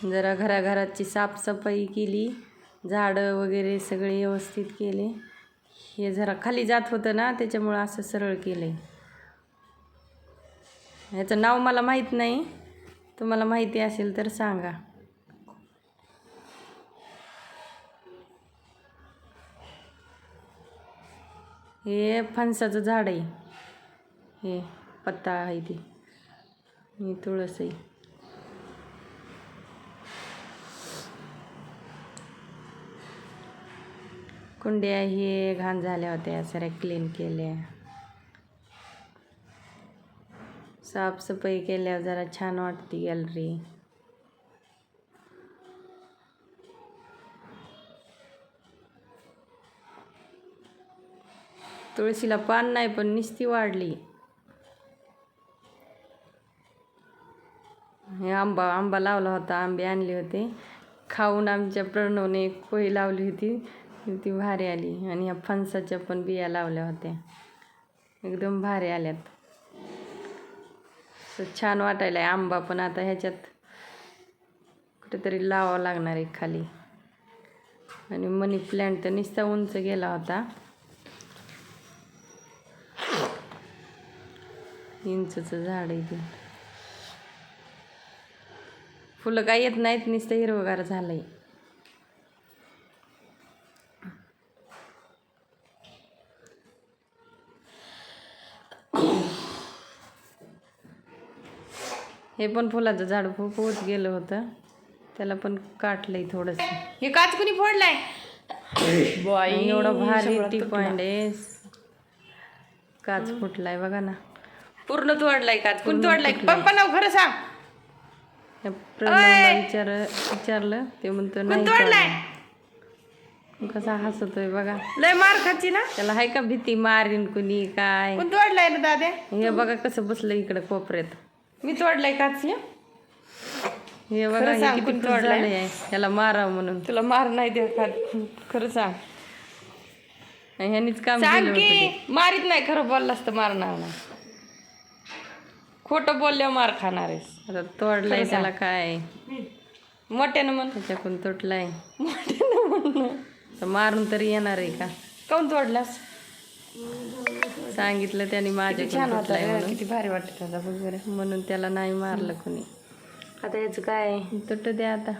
जरा घराघराची साफसफाई केली, झाडं वगैरे सगळे व्यवस्थित केले. हे जरा खाली जात होतं ना, त्याच्यामुळं असं सरळ केलंय. ह्याचं नाव मला माहीत नाही, तुम्हाला माहिती असेल तर सांगा. हे फणसाचं झाड आहे, हे पत्ता आहे ते. ही तुळस आहे. कुंड्या हे घाण झाल्या होत्या, साऱ्या क्लीन केल्या. साफसफाई केल्यावर जरा छान वाटते गॅलरी. तुळशीला पान नाही, पण नुसती वाढली. हे आंबा लावला होता, आंबे आणले होते. खाऊन आमच्या प्रणवने एक पोळी लावली होती, ती भारी आली. आणि ह्या फणसाच्या पण बिया लावल्या होत्या, एकदम भारी आल्यात. छान वाटायला आंबा पण आता ह्याच्यात कुठेतरी लावावं लागणार आहे खाली. आणि मनी प्लॅन्ट तर नुसता उंच गेला होता, इंचचं झाड आहे ते. फुलं काही येत नाहीत, नुसतं हिरवगार झालंय. हे पण फुलाचं झाड खूप होत गेलं होतं, त्याला पण काटलंय थोडंसं. हे काच कुणी फोडलाय? एवढं भारी टी पॉइंट आहे, काच फुटलाय बघा ना. पूर्ण तोडलाय काच. कोण तोडलाय? पप्पा नाव खरं सांग. प्रणवला विचारलं, ते म्हणतो नाही तोडलाय. कसा हसतोय बघा. लय मार खाची ना. त्याला हाय का भीती, मारीन कुणी काय? कोण तोडलाय ना दादे? हे बघा कसं बसलं इकडं कोपऱ्यात. मी तोडलाय काच. हे बघा हे किती तोडलंय, त्याला मारावं म्हणून. तुला मार नाही दे का? खरं सांग. ह्यानीच काम सांग केलं की होतं. मारीत नाही, खरं बोललास तर मारणार नाही. खोटं बोलल्यावर मार खाणार आहेस. आता तोडलाय त्याला काय, मोठ्यानं म्हण. त्याच्याकडून तुटलाय मोठ्यानं म्हण. तर मारून तरी येणार आहे का? काऊन तोडलास? सांगितलं त्याने माझ्या छान होता, किती भारी वाटत होता बघ बरं. म्हणून त्याला नाही मारलं कुणी. आता याचं काय? तुट द्या आता.